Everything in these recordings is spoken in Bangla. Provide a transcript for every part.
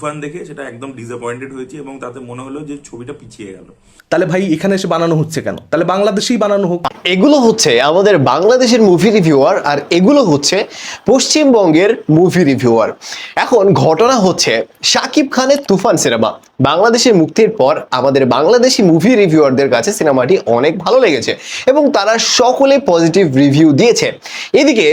তুফান দেখে সেটা একদম ডিসঅ্যাপয়েন্টেড হয়েছি এবং তাতে মনে হলো যে ছবিটা পিছিয়ে গেল। তাহলে ভাই এখানে এসে বানানো হচ্ছে কেন? তাহলে বাংলাদেশেই বানানো হোক। এগুলো হচ্ছে আমাদের বাংলাদেশের মুভি রিভিউয়ার, আর এগুলো হচ্ছে পশ্চিমবঙ্গের মুভি রিভিউয়ার। এখন ঘটনা হচ্ছে শাকিব খানের তুফান সিনেমা বাংলাদেশে মুক্তির পর আমাদের বাংলাদেশি মুভি রিভিউয়ারদের কাছে সিনেমাটি অনেক ভালো লেগেছে এবং তারা সকলে পজিটিভ রিভিউ দিয়েছে। এদিকে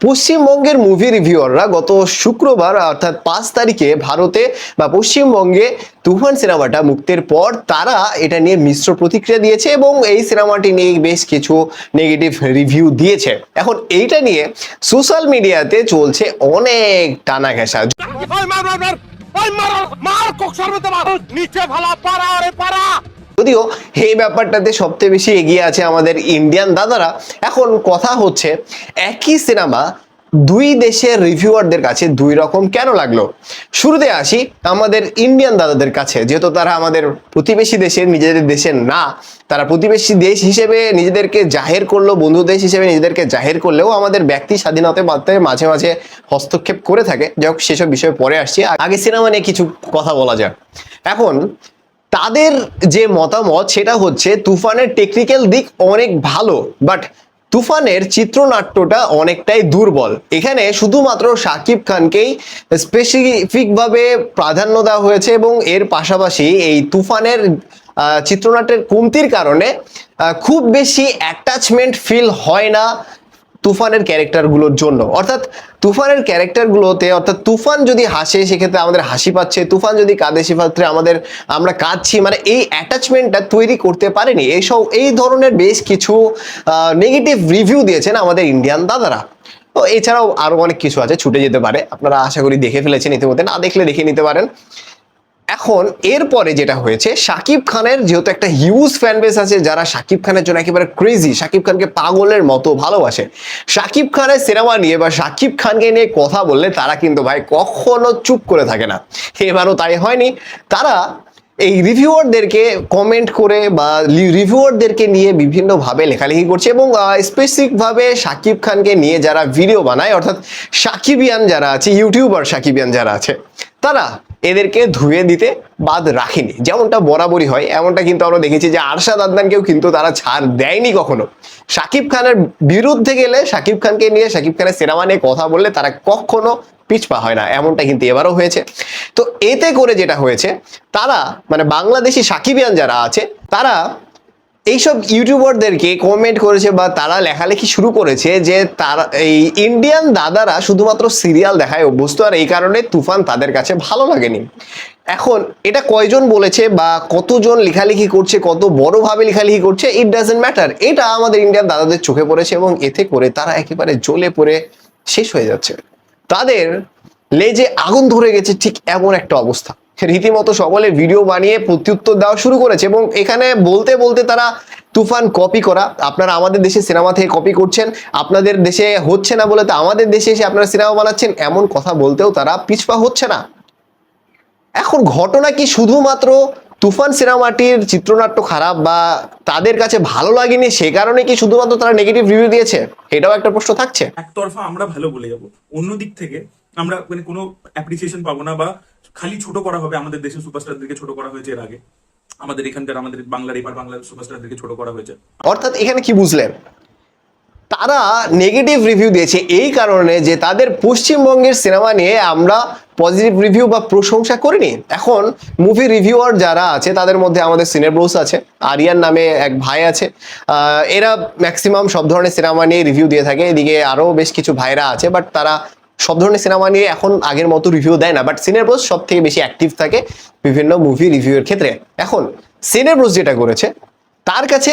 পশ্চিমবঙ্গের মুভি রিভিউয়াররা গত শুক্রবার অর্থাৎ 5 তারিখে ভারতে বা পশ্চিমবঙ্গে তুফান সিনেমাটা মুক্তির পর তারা এটা নিয়ে মিশ্র প্রতিক্রিয়া দিয়েছে এবং এই সিনেমাটি নিয়ে বেশ কিছু নেগেটিভ রিভিউ দিয়েছে। এখন এইটা নিয়ে সোশ্যাল মিডিয়াতে চলছে অনেক টানা ঘেঁষা। যদিও এই ব্যাপারটাতে সবচেয়ে বেশি এগিয়ে আছে আমাদের ইন্ডিয়ান দাদারা। এখন কথা হচ্ছে একই সিনেমা দুই দেশের রিভিউয়ারদের কাছে দুই রকম কেন লাগলো। শুরুতে আসি আমাদের ইন্ডিয়ান দাদাদের কাছে, যেহেতু তারা আমাদের প্রতিবেশী দেশের, নিজেদের দেশের না, তারা প্রতিবেশী দেশ হিসেবে নিজেদেরকে জাহির করলো, বন্ধু দেশ হিসেবে নিজেদেরকে জাহির করলেও আমাদের ব্যক্তি স্বাধীনতার মাধ্যমে মাঝে মাঝে হস্তক্ষেপ করে থাকে। যাই হোক, সেসব বিষয়ে পরে আসছি, আগে সিনেমা নিয়ে কিছু কথা বলা যাক। এখন তাদের যে মতামত সেটা হচ্ছে তুফানের টেকনিক্যাল দিক অনেক ভালো, বাট তুফানের চিত্রনাট্যটা অনেকটাই দুর্বল। এখানে শুধুমাত্র শাকিব খানকেই স্পেসিফিকভাবে প্রাধান্য দেওয়া হয়েছে এবং এর পাশাপাশি এই তুফানের চিত্রনাট্যের কমতির কারণে খুব বেশি অ্যাটাচমেন্ট ফিল হয় না তুফানের ক্যারেক্টারগুলোর জন্য। অর্থাৎ তুফানের ক্যারেক্টারগুলোতে, অর্থাৎ তুফান যদি হাসে সেক্ষেত্রে আমাদের হাসি পাচ্ছে, তুফান যদি কাঁদে সেক্ষেত্রে আমরা কাঁদছি, মানে এই অ্যাটাচমেন্টটা তৈরি করতে পারেনি। এই ধরনের বেশ কিছু নেগেটিভ রিভিউ দিয়েছেন আমাদের ইন্ডিয়ান দাদারা। তো এছাড়াও আরো অনেক কিছু আছে, ছুটে যেতে পারে, আপনারা আশা করি দেখে ফেলেছেন ইতিমধ্যে, না দেখলে দেখে নিতে পারেন। এখন এরপরে যেটা হয়েছে, শাকিব খানের যেহেতু একটা হিউজ ফ্যান বেস আছে যারা শাকিব খানের জন্য একেবারে ক্রেজি, শাকিব খানকে পাগলের মতো ভালোবাসে, শাকিব খানের সিনেমা নিয়ে বা শাকিব খানকে নিয়ে কথা বললে তারা কিন্তু ভাই কখনো চুপ করে থাকে না। এবারও তাই হয়নি, তারা এই রিভিউয়ারদেরকে কমেন্ট করে বা রিভিউয়ারদেরকে নিয়ে বিভিন্নভাবে লেখালেখি করছে এবং স্পেসিফিকভাবে শাকিব খানকে নিয়ে যারা ভিডিও বানায়, অর্থাৎ শাকিবিয়ান যারা আছে, ইউটিউবার শাকিবিয়ান যারা আছে, তারা এদেরকে ধুয়ে দিতে বাদ রাখেনি। যেমনটা বরাবরই হয় এমনটা কিন্তু আমরা দেখেছি যে আরশাদ আদনানকেও কিন্তু তারা ছাড় দেয়নি কখনো। শাকিব খানের বিরুদ্ধে গেলে, শাকিব খানকে নিয়ে, শাকিব খানের সিনেমা নিয়ে কথা বললে তারা কখনো পিছপা হয় না, এমনটা কিন্তু এবারও হয়েছে। তো এতে করে যেটা হয়েছে, তারা মানে বাংলাদেশি শাকিবিয়ান যারা আছে তারা এইসব ইউটিউবারদেরকে কমেন্ট করেছে বা তারা লেখালেখি শুরু করেছে যে তারা এই ইন্ডিয়ান দাদারা শুধুমাত্র সিরিয়াল দেখায় অভ্যস্ত, আর এই কারণে তুফান তাদের কাছে ভালো লাগেনি। এখন এটা কয়জন বলেছে বা কতজন লেখালেখি করছে, কত বড়ভাবে লেখালেখি করছে, ইট ডাজন্ট ম্যাটার, এটা আমাদের ইন্ডিয়ান দাদাদের চোখে পড়েছে এবং এতে করে তারা একেবারে জ্বলে পড়ে শেষ হয়ে যাচ্ছে। তাদের লেজে আগুন ধরে গেছে ঠিক এমন একটা অবস্থা। রীতিমতো সকলে ভিডিও বানিয়ে প্রত্যুত্তর দেওয়া শুরু করেছে এবং এখানে বলতে বলতে তারা তুফান কপি করা, আপনারা আমাদের দেশে সিনেমা থেকে কপি করছেন, আপনাদের দেশে হচ্ছে না বলে তো আমাদের দেশে এসে আপনারা সিনেমা বানাচ্ছেন, এমন কথা বলতেও তারা পিছপা হচ্ছে না। এখন ঘটনা কি শুধুমাত্র তুফান সিনেমাটির চিত্রনাট্য খারাপ বা তাদের কাছে ভালো লাগেনি সে কারণে কি শুধুমাত্র তারা নেগেটিভ রিভিউ দিয়েছে? এটাও একটা প্রশ্ন থাকছে। একতরফা আমরা ভালো বলে যাবো, অন্য দিক থেকে আমরা মানে কোনো অ্যাপ্রিসিয়েশন পাবো না বা খালি ছোট করা হবে। আমাদের দেশের সুপারস্টারদেরকে ছোট করা হয়েছে এর আগে, আমাদের এখানকার আমাদের বাংলার সুপারস্টারদেরকে ছোট করা হয়েছে। অর্থাৎ এখানে কি বুঝলেন, তারা নেগেটিভ রিভিউ দিয়েছে এই কারণে যে তাদের পশ্চিমবঙ্গের সিনেমা নিয়ে আমরা পজিটিভ রিভিউ বা প্রশংসা করিনি। এখন মুভি রিভিউয়ার যারা আছে তাদের মধ্যে আমাদের সিনিয়র ব্রোস আছে, আরিয়ান নামে এক ভাই আছে, এরা ম্যাক্সিমাম সব ধরনের সিনেমা নিয়ে রিভিউ দিয়ে থাকে। এদিকে আরও বেশ কিছু ভাইরা আছে, বাট তারা সব ধরনের সিনেমা নিয়ে এখন আগের মতো রিভিউ দেয় না, বাট সিনিয়র ব্রোস সব থেকে বেশি অ্যাক্টিভ থাকে বিভিন্ন মুভি রিভিউয়ের ক্ষেত্রে। এখন সিনিয়র ব্রোস যেটা করেছে, তার কাছে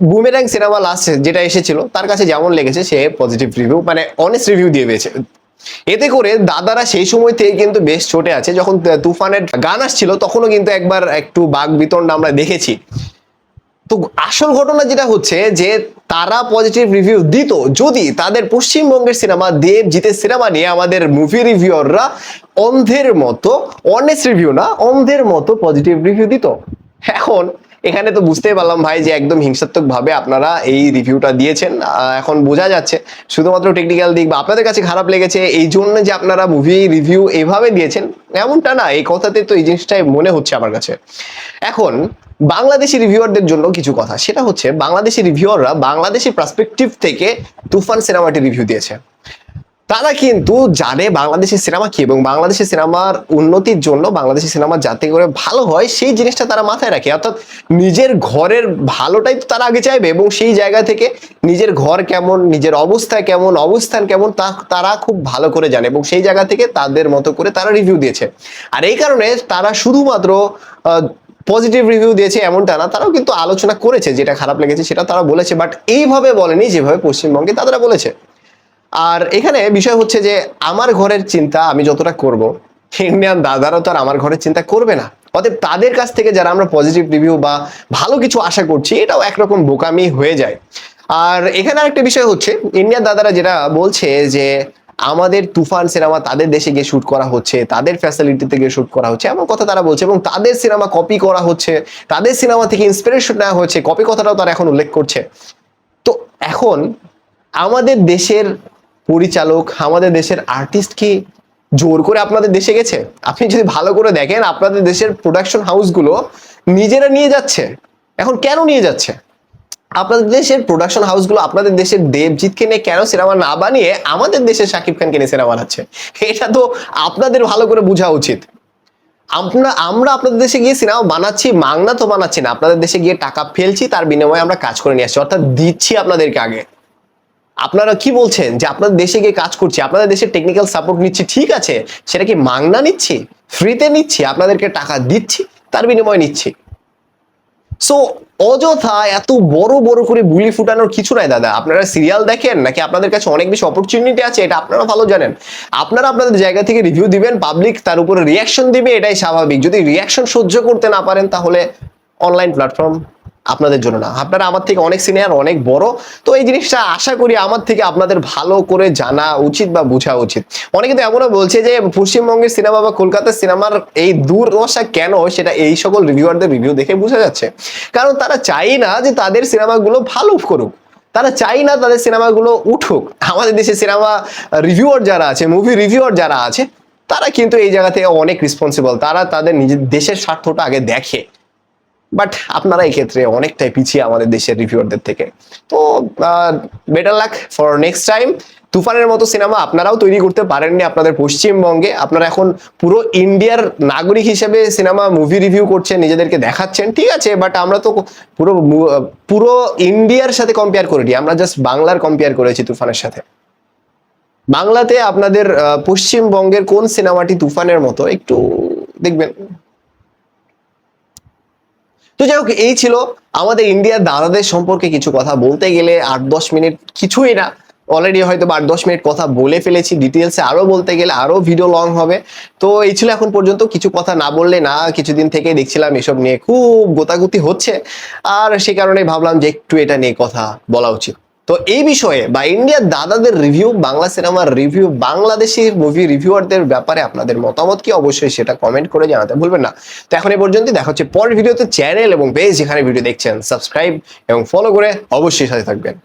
বুমেরাং সিনেমা লাস্ট যেটা এসেছিল তার কাছে যেমন লেগেছে সে পজিটিভ রিভিউ মানে অনেস্ট রিভিউ দিয়ে পেয়েছে। এতে করে দাদারা সেই সময় থেকে কিন্তু বেশ ছোটে আছে। যখন তুফানের গান আসছিল তখনও কিন্তু একবার একটু বাক বিতণ্ডা আমরা দেখেছি। তো আসল ঘটনা যেটা হচ্ছে যে তারা পজিটিভ রিভিউ দিত যদি তাদের পশ্চিমবঙ্গের সিনেমা দেবজিতের সিনেমা নিয়ে আমাদের মুভি রিভিউয়াররা অন্ধের মতো, অনেস্ট রিভিউ না, অন্ধের মতো পজিটিভ রিভিউ দিত। এখন এখানে তো বুঝতেই পারলাম ভাই যে একদম হিংসাত্মক ভাবে আপনারা এই রিভিউটা দিয়েছেন। এখন বোঝা যাচ্ছে শুধুমাত্র টেকনিক্যাল দিক বা আপনাদের কাছে খারাপ লেগেছে এই জন্য যে আপনারা মুভি রিভিউ এভাবে দিয়েছেন এমনটা না, এই কথাতে তো এই জিনিসটাই মনে হচ্ছে আমার কাছে। এখন বাংলাদেশি রিভিউয়ারদের জন্য কিছু কথা, সেটা হচ্ছে বাংলাদেশি রিভিউয়াররা বাংলাদেশি পার্সপেক্টিভ থেকে তুফান সিনেমাটি রিভিউ দিয়েছে। তারা কিন্তু জানে বাংলাদেশের সিনেমা কি এবং বাংলাদেশের সিনেমার উন্নতির জন্য বাংলাদেশের সিনেমা যাতে করে ভালো হয় সেই জিনিসটা তারা মাথায় রাখে। অর্থাৎ নিজের ঘরের ভালোটাই তো তারা আগে চাইবে এবং সেই জায়গা থেকে নিজের ঘর কেমন, নিজের অবস্থা কেমন, অবস্থান কেমন তা তারা খুব ভালো করে জানে এবং সেই জায়গা থেকে তাদের মতো করে তারা রিভিউ দিয়েছে। আর এই কারণে তারা শুধুমাত্র পজিটিভ রিভিউ দিয়েছে এমনটা না, তারাও কিন্তু আলোচনা করেছে, যেটা খারাপ লেগেছে সেটা তারা বলেছে, বাট এইভাবে বলেনি যেভাবে পশ্চিমবঙ্গে তারা বলেছে। আর এখানে বিষয় হচ্ছে যে আমার ঘরের চিন্তা আমি যতটা করব, ইন্ডিয়ান দাদারাও তো আর আমার ঘরের চিন্তা করবে না। অতএব তাদের কাছ থেকে যারা আমরা পজিটিভ রিভিউ বা ভালো কিছু আশা করছি এটাও একরকম বোকামি হয়ে যায়। আর এখানে আরেকটা বিষয় হচ্ছে ইন্ডিয়ান দাদারা যেটা বলছে যে আমাদের তুফান সিনেমা তাদের দেশে গিয়ে শুট করা হচ্ছে, তাদের ফ্যাসিলিটিতে গিয়ে শুট করা হচ্ছে এমন কথা তারা বলছে এবং তাদের সিনেমা কপি করা হচ্ছে, তাদের সিনেমা থেকে ইন্সপিরেশন নেওয়া হচ্ছে, কপি কথাটাও তারা এখন উল্লেখ করছে। তো এখন আমাদের দেশের পরিচালক, আমাদের দেশের আর্টিস্ট কি জোর করে আপনাদের দেশে গেছে? আপনি যদি ভালো করে দেখেন আপনাদের দেশের প্রোডাকশন হাউসগুলো নিজেরা নিয়ে যাচ্ছে। এখন কেন নিয়ে যাচ্ছে? আপনাদের দেশের প্রোডাকশন হাউসগুলো আপনাদের দেশের দেবজিৎকে নিয়ে কেন সিনেমা না বানিয়ে আমাদের দেশের শাকিব খানকে নিয়ে সিনেমা বানাচ্ছে? এটা তো আপনাদের ভালো করে বোঝা উচিত। আমরা আপনাদের দেশে গিয়ে সিনেমা বানাচ্ছি, মাংনা তো বানাচ্ছি না, আপনাদের দেশে গিয়ে টাকা ফেলছি, তার বিনিময়ে আমরা কাজ করে নিয়ে আসছি, অর্থাৎ দিচ্ছি আপনাদেরকে আগে। আপনারা কি বলছেন যে আপনাদের দেশে গিয়ে কাজ করছি, আপনাদের দেশের টেকনিক্যাল সাপোর্ট নিচ্ছি, ঠিক আছে, সেটা কি মাংনা নিচ্ছি, ফ্রিতে নিচ্ছি, আপনাদেরকে টাকা দিচ্ছি, তার বিনিময়ে নিচ্ছি। সো অযথা এত বড় বড় করে বুলি ফুটানোর কিছু নাই দাদা। আপনারা সিরিয়াল দেখেন নাকি আপনাদের কাছে অনেক বেশি অপরচুনিটি আছে এটা আপনারা ভালো জানেন। আপনারা আপনাদের জায়গা থেকে রিভিউ দিবেন, পাবলিক তার উপরে রিয়াকশন দিবে, এটাই স্বাভাবিক। যদি রিয়াকশন সহ্য করতে না পারেন তাহলে অনলাইন প্ল্যাটফর্ম আপনাদের জন্য না। আপনারা আমার থেকে অনেক সিনিয়র, অনেক বড়, তো এই জিনিসটা আশা করি আমার থেকে আপনাদের ভালো করে জানা উচিত বা বোঝা উচিত। অনেকে তো এমনও বলছে যে পশ্চিমবঙ্গের সিনেমা বা কলকাতার সিনেমার এই দুর্দশা কেন, সেটা এই সকল রিভিউয়ারদের রিভিউ দেখে বোঝা যাচ্ছে। কারণ তারা চাই না যে তাদের সিনেমাগুলো ভালো করুক, তারা চাই না তাদের সিনেমাগুলো উঠুক। আমাদের দেশে সিনেমা রিভিউয়ার যারা আছে, মুভি রিভিউয়ার যারা আছে, তারা কিন্তু এই জায়গা থেকে অনেক রেসপন্সিবল, তারা তাদের নিজের দেশের স্বার্থটা আগে দেখে। বাট আপনারা এই ক্ষেত্রে অনেকটাই পিছিয়ে আমাদের দেশের রিভিউয়ারদের থেকে। তো better luck for next time. তুফানের মতো সিনেমা আপনারাও তৈরি করতে পারেননি আপনাদের পশ্চিমবঙ্গে। আপনারা এখন পুরো ইন্ডিয়ার নাগরিক হিসেবে সিনেমা মুভি রিভিউ করছেন, নিজেদেরকে দেখাচ্ছেন, ঠিক আছে, বাট আমরা তো পুরো ইন্ডিয়ার সাথে কম্পেয়ার করিনি, আমরা জাস্ট বাংলার কম্পেয়ার করেছি তুফানের সাথে। বাংলাতে আপনাদের পশ্চিমবঙ্গের কোন সিনেমাটি তুফানের মতো একটু দেখবেন। তো যাই হোক, এই ছিল আমাদের ইন্ডিয়ার দাদাদের সম্পর্কে কিছু কথা। বলতে গেলে 8-10 মিনিট কিছুই না, অলরেডি হয়তো 8-10 মিনিট কথা বলে ফেলেছি। ডিটেলসে আরো বলতে গেলে আরো ভিডিও লং হবে। তো এই ছিল এখন পর্যন্ত, কিছু কথা না বললে না। কিছুদিন থেকে দেখছিলাম এসব নিয়ে খুব গোতাগুতি হচ্ছে, আর সে কারণে ভাবলাম যে একটু এটা নিয়ে কথা বলা উচিত। তো এই বিষয়ে বা ইন্ডিয়ার দাদাদের রিভিউ, বাংলা সিনেমার রিভিউ, বাংলাদেশি মুভি রিভিউয়ারদের ব্যাপারে আপনাদের মতামত কি অবশ্যই সেটা কমেন্ট করে জানাতে ভুলবেন না। তো এখন এই পর্যন্ত, দেখা হচ্ছে পরের ভিডিওতে। চ্যানেল এবং পেজ যেখানে ভিডিও দেখছেন সাবস্ক্রাইব এবং ফলো করে অবশ্যই সাথে থাকবেন।